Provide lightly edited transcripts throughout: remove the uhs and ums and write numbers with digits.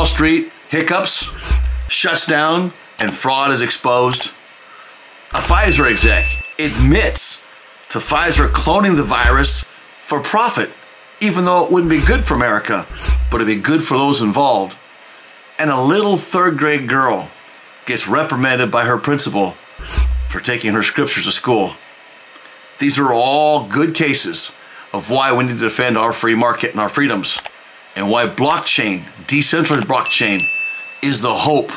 Wall Street hiccups, shuts down, and fraud is exposed. A Pfizer exec admits to Pfizer cloning the virus for profit, even though it wouldn't be good for America, but it'd be good for those involved. And a little third-grade girl gets reprimanded by her principal for taking her scriptures to school. These are all good cases of why we need to defend our free market and our freedoms, and why blockchain, decentralized blockchain, is the hope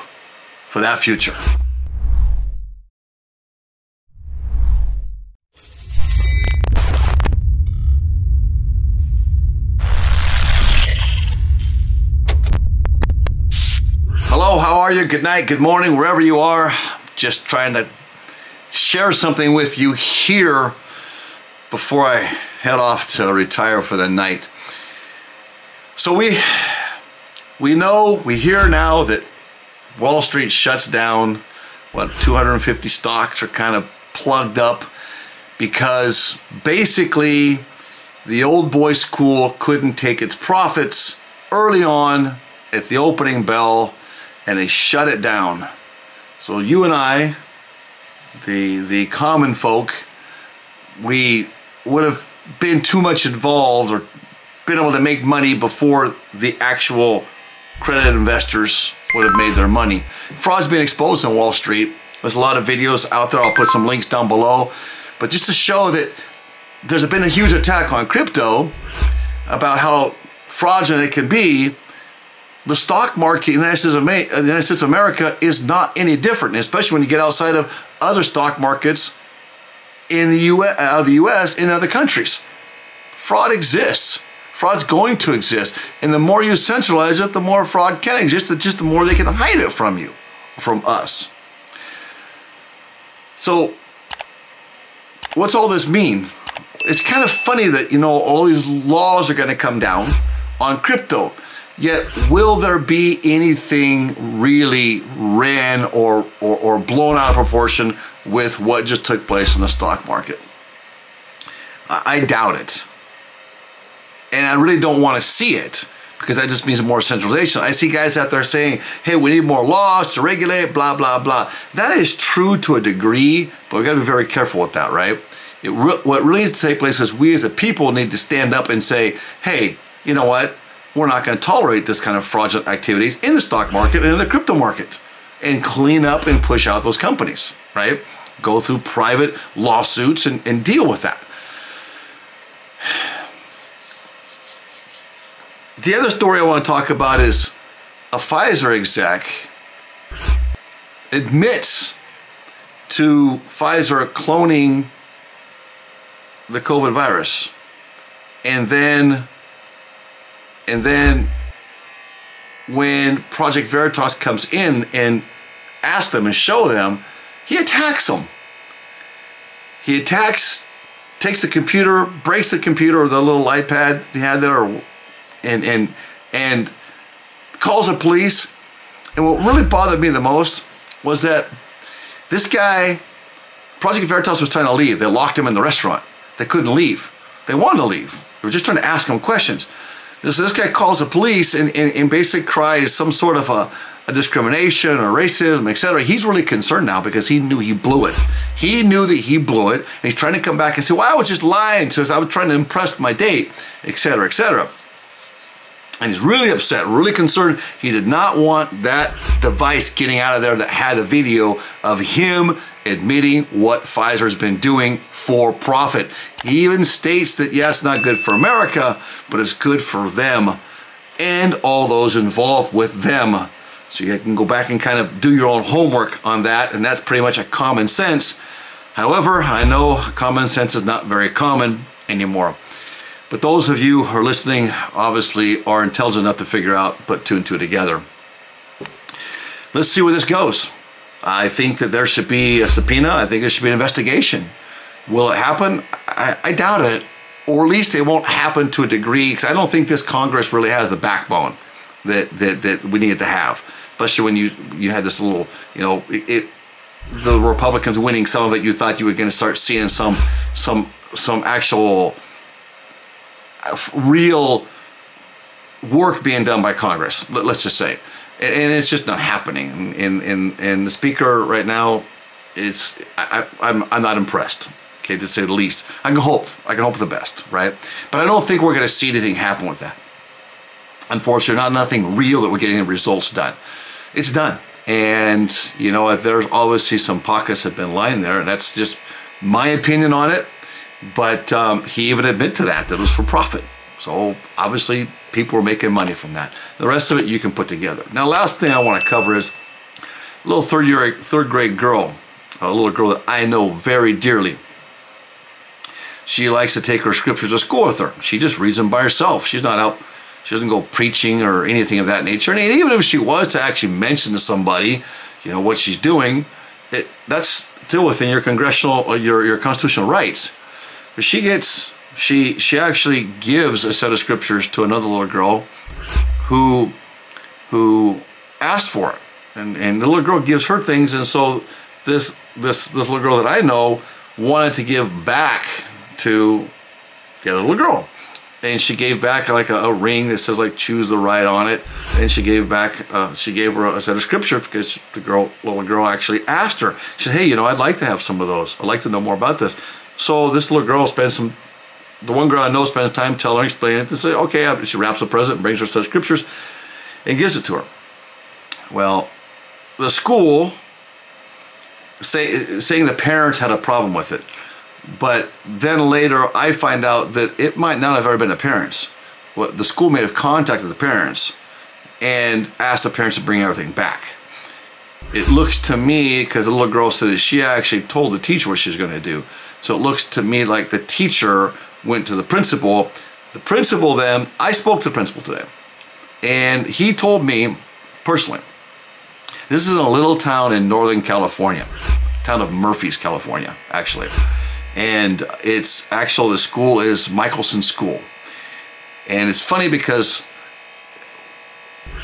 for that future. Hello, how are you? Good night, good morning, wherever you are. Just trying to share something with you here before I head off to retire for the night. So we hear now that Wall Street shuts down. What, 250 stocks are kind of plugged up because basically the old boy school couldn't take its profits early on at the opening bell, and they shut it down. So you and I, the common folk, we would have been too much involved or been able to make money before the actual accredited investors would have made their money. Fraud's being exposed on Wall Street. There's a lot of videos out there. I'll put some links down below. But just to show that there's been a huge attack on crypto about how fraudulent it can be, the stock market in the United States of America is not any different, especially when you get outside of other stock markets in the US, out of the US, in other countries. Fraud exists. Fraud's going to exist. And the more you centralize it, the more fraud can exist. It's just the more they can hide it from you, from us. So what's all this mean? It's kind of funny that, you know, all these laws are going to come down on crypto. Yet, will there be anything really ran or blown out of proportion with what just took place in the stock market? I doubt it. And I really don't want to see it, because that just means more centralization. I see guys out there saying, hey, we need more laws to regulate, blah, blah, blah. That is true to a degree, but we've got to be very careful with that, right? What really needs to take place is we as a people need to stand up and say, hey, you know what? We're not going to tolerate this kind of fraudulent activities in the stock market and in the crypto market, and clean up and push out those companies, right? Go through private lawsuits and deal with that. The other story I want to talk about is a Pfizer exec admits to Pfizer cloning the COVID virus, and then when Project Veritas comes in and asks them and show them, he attacks them. He attacks, takes the computer, breaks the computer or the little iPad he had there, and calls the police. And what really bothered me the most was that this guy, Project Veritas, was trying to leave. They locked him in the restaurant. They couldn't leave. They wanted to leave. They were just trying to ask him questions. This guy calls the police and basically cries some sort of a discrimination or racism, etc. He's really concerned now because he knew he blew it. He knew that he blew it, and he's trying to come back and say, well, I was just lying, so I was trying to impress my date, etc., etc. And he's really upset, really concerned. He did not want that device getting out of there that had the video of him admitting what Pfizer's been doing for profit. He even states that, yeah, it's not good for America, but it's good for them and all those involved with them. So you can go back and kind of do your own homework on that, and that's pretty much a common sense. However, I know common sense is not very common anymore. But those of you who are listening obviously are intelligent enough to figure out, put two and two together. Let's see where this goes. I think that there should be a subpoena. I think there should be an investigation. Will it happen? I doubt it. Or at least it won't happen to a degree, because I don't think this Congress really has the backbone that we needed to have. Especially when you had this little, you know, the Republicans winning some of it, you thought you were going to start seeing some actual real work being done by Congress, let's just say. And it's just not happening. And the speaker right now, I'm not impressed, okay, to say the least. I can hope for the best, right? But I don't think we're going to see anything happen with that. Unfortunately, nothing real that we're getting the results done. It's done. And, you know, there's obviously some pockets have been lying there, and that's just my opinion on it. But he even admitted to that it was for profit. So obviously people were making money from that. The rest of it you can put together. Now, last thing I want to cover is a little third grade girl, a little girl that I know very dearly. She likes to take her scriptures to school with her. She just reads them by herself. She's not out, she doesn't go preaching or anything of that nature. And even if she was to actually mention to somebody, you know, what she's doing, that's still within your congressional, your constitutional rights. But she actually gives a set of scriptures to another little girl who asked for it. And the little girl gives her things, and so this little girl that I know wanted to give back to the other little girl. And she gave back like a ring that says like choose the right on it. And she gave back, she gave her a set of scripture because the little girl actually asked her. She said, hey, you know, I'd like to have some of those. I'd like to know more about this. So this little girl spends the one girl I know spends time telling her, explaining it, to say, okay, she wraps the present and brings her a set of scriptures and gives it to her. Well, the school saying the parents had a problem with it. But then later I find out that it might not have ever been the parents. Well, the school may have contacted the parents and asked the parents to bring everything back. It looks to me, because the little girl said that she actually told the teacher what she was going to do. So it looks to me like the teacher went to the principal. The principal then, I spoke to the principal today, and he told me personally, this is in a little town in Northern California, town of Murphys, California, actually. And it's actually, the school is Michelson School. And it's funny because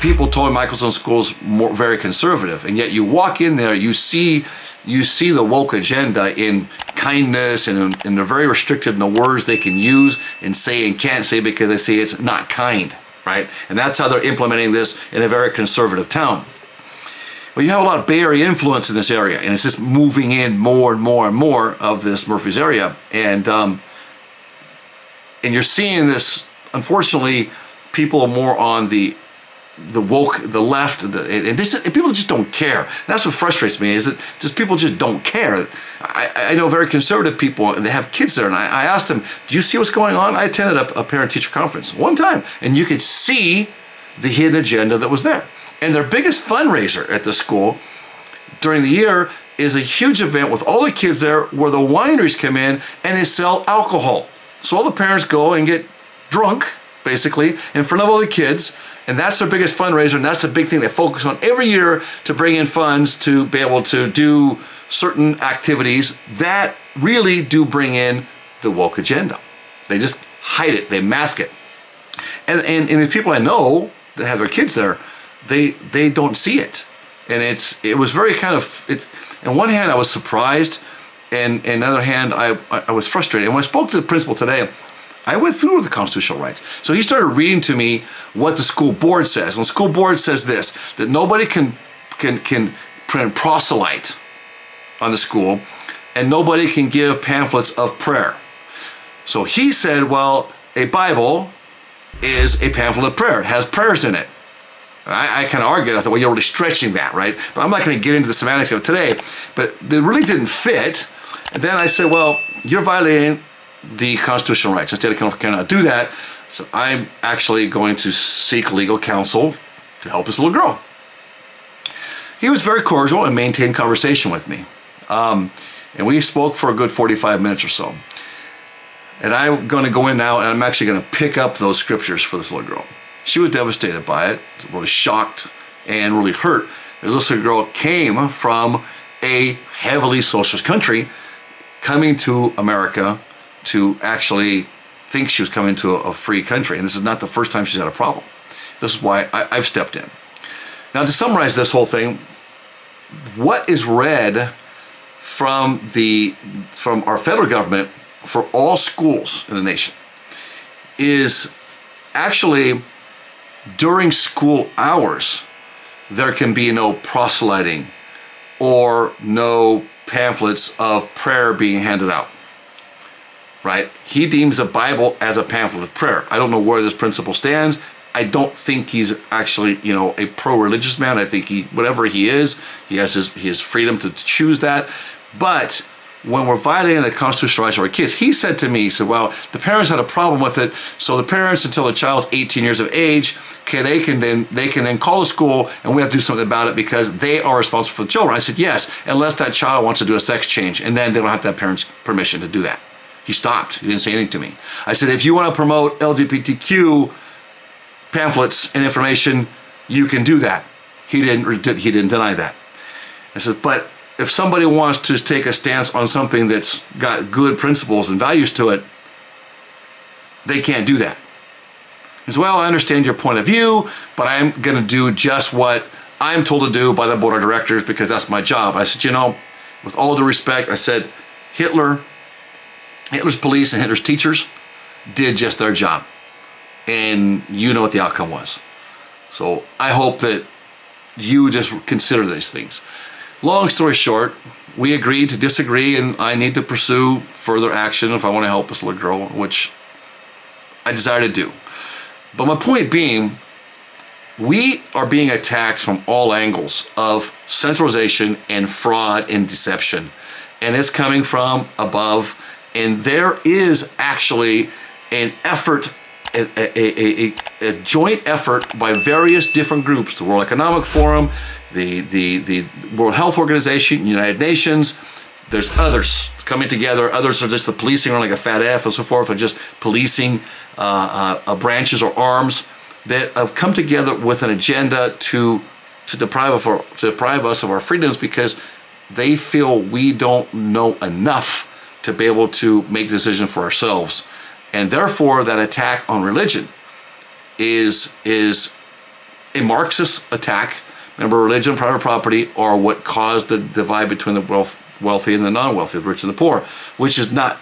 people told me Michelson School's very conservative, and yet you walk in there, you see the woke agenda in kindness, and they're very restricted in the words they can use and say and can't say because they say it's not kind, right? And that's how they're implementing this in a very conservative town. Well, you have a lot of Bay Area influence in this area, and it's just moving in more and more and more of this Murphys area, and you're seeing this. Unfortunately, people are more on the woke, the left, and people just don't care. That's what frustrates me, is that just people just don't care. I know very conservative people, and they have kids there, and I asked them, do you see what's going on? I attended a parent-teacher conference one time, and you could see the hidden agenda that was there. And their biggest fundraiser at the school during the year is a huge event with all the kids there, where the wineries come in and they sell alcohol. So all the parents go and get drunk, basically, in front of all the kids, and that's their biggest fundraiser, and that's the big thing they focus on every year to bring in funds to be able to do certain activities that really do bring in the woke agenda. They just hide it, they mask it. And the people I know that have their kids there, they don't see it. And it was very kind of, on one hand I was surprised, and on the other hand I was frustrated. And when I spoke to the principal today, I went through the constitutional rights. So he started reading to me what the school board says. And the school board says this, that nobody can print proselyte on the school, and nobody can give pamphlets of prayer. So he said, well, a Bible is a pamphlet of prayer. It has prayers in it. I kind of argued, I thought, well, you're really stretching that, right? But I'm not going to get into the semantics of it today, but it really didn't fit. And then I said, well, you're violating the constitutional rights. Instead, I cannot do that, so I'm actually going to seek legal counsel to help this little girl. He was very cordial and maintained conversation with me. And we spoke for a good 45 minutes or so. And I'm going to go in now, and I'm actually going to pick up those scriptures for this little girl. She was devastated by it, really shocked and really hurt. This little girl came from a heavily socialist country, coming to America to actually think she was coming to a free country. And this is not the first time she's had a problem. This is why I've stepped in. Now, to summarize this whole thing, what is read from our federal government for all schools in the nation is actually during school hours, there can be no proselyting or no pamphlets of prayer being handed out, right? He deems the Bible as a pamphlet of prayer. I don't know where this principle stands. I don't think he's actually, you know, a pro-religious man. I think he, whatever he is, he has freedom to choose that. But when we're violating the constitutional rights of our kids, he said to me, he said, well, the parents had a problem with it, so the parents, until the child's 18 years of age, okay, they can then call the school and we have to do something about it because they are responsible for the children. I said, yes, unless that child wants to do a sex change, and then they don't have to have parents' permission to do that. He stopped. He didn't say anything to me. I said, if you want to promote LGBTQ pamphlets and information, you can do that. He didn't deny that. I said, but if somebody wants to take a stance on something that's got good principles and values to it, they can't do that. He said, well, I understand your point of view, but I'm going to do just what I'm told to do by the board of directors because that's my job. I said, you know, with all due respect, I said, Hitler's police and Hitler's teachers did just their job. And you know what the outcome was. So I hope that you just consider these things. Long story short, we agreed to disagree, and I need to pursue further action if I want to help this little girl, which I desire to do. But my point being, we are being attacked from all angles of centralization and fraud and deception. And it's coming from above. And there is actually an effort, a joint effort by various different groups, the World Economic Forum, the World Health Organization, United Nations. There's others coming together. Others are just the policing, or like a fat F and so forth, or just policing branches or arms that have come together with an agenda to deprive us of our freedoms because they feel we don't know enough to be able to make decisions for ourselves. And therefore, that attack on religion is a Marxist attack. Remember, religion and private property are what caused the divide between the wealthy and the non-wealthy, the rich and the poor, which is not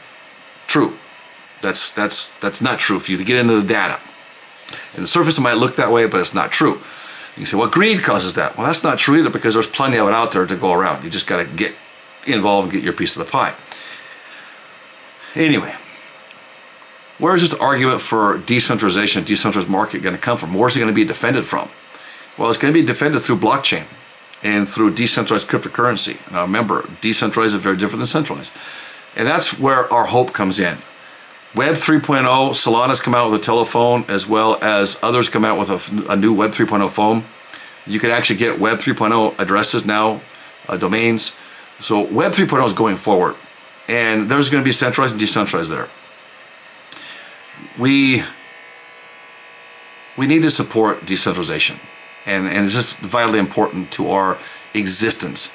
true. That's not true if you get into the data. And the surface it might look that way, but it's not true. You say, well, greed causes that. Well, that's not true either because there's plenty of it out there to go around. You just got to get involved and get your piece of the pie. Anyway, where is this argument for decentralization, decentralized market going to come from? Where's it going to be defended from? Well, it's going to be defended through blockchain and through decentralized cryptocurrency. Now remember, decentralized is very different than centralized. And that's where our hope comes in. Web 3.0, Solana's come out with a telephone, as well as others come out with a new Web 3.0 phone. You can actually get Web 3.0 addresses now, domains. So Web 3.0 is going forward. And there's going to be centralized and decentralized there. We need to support decentralization. And it's just vitally important to our existence.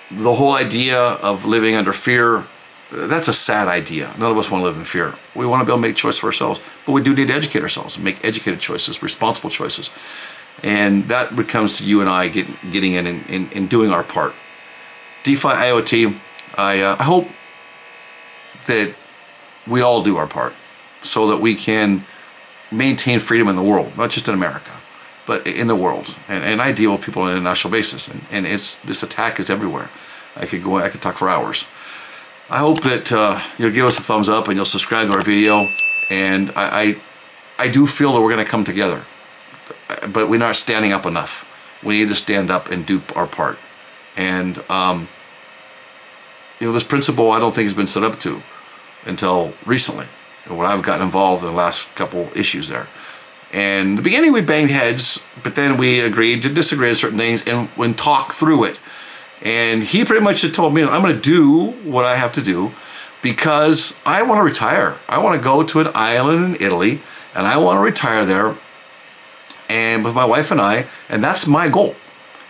The whole idea of living under fear, that's a sad idea. None of us want to live in fear. We want to be able to make choices for ourselves, but we do need to educate ourselves and make educated choices, responsible choices. And that comes to you and I getting in and doing our part. DeFi IoT, I hope that we all do our part so that we can maintain freedom in the world, not just in America, but in the world. And I deal with people on an international basis, and this attack is everywhere. I could talk for hours. I hope that you'll give us a thumbs up and you'll subscribe to our video. And I do feel that we're going to come together, but we're not standing up enough. We need to stand up and do our part. And this principle I don't think has been set up to until recently, when I've gotten involved in the last couple issues there. And in the beginning we banged heads, but then we agreed to disagree on certain things and talk through it. And he pretty much had told me, I'm going to do what I have to do because I want to retire. I want to go to an island in Italy, and I want to retire there and with my wife and I, and that's my goal.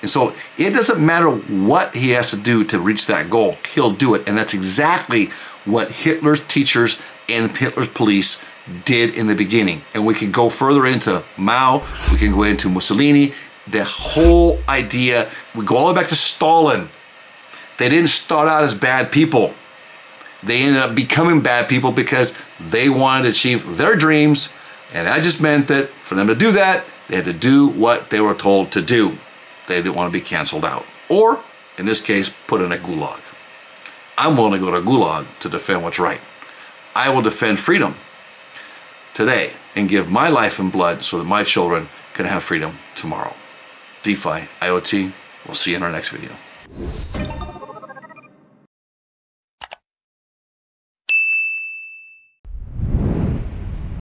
And so it doesn't matter what he has to do to reach that goal, he'll do it. And that's exactly what Hitler's teachers and Hitler's police did in the beginning. And we can go further into Mao, we can go into Mussolini. The whole idea, we go all the way back to Stalin. They didn't start out as bad people. They ended up becoming bad people because they wanted to achieve their dreams, And that just meant that for them to do that, they had to do what they were told to do. They didn't want to be canceled out. Or, in this case, put in a gulag. I'm willing to go to a gulag to defend what's right. I will defend freedom today and give my life and blood so that my children can have freedom tomorrow. DeFi, IoT, we'll see you in our next video.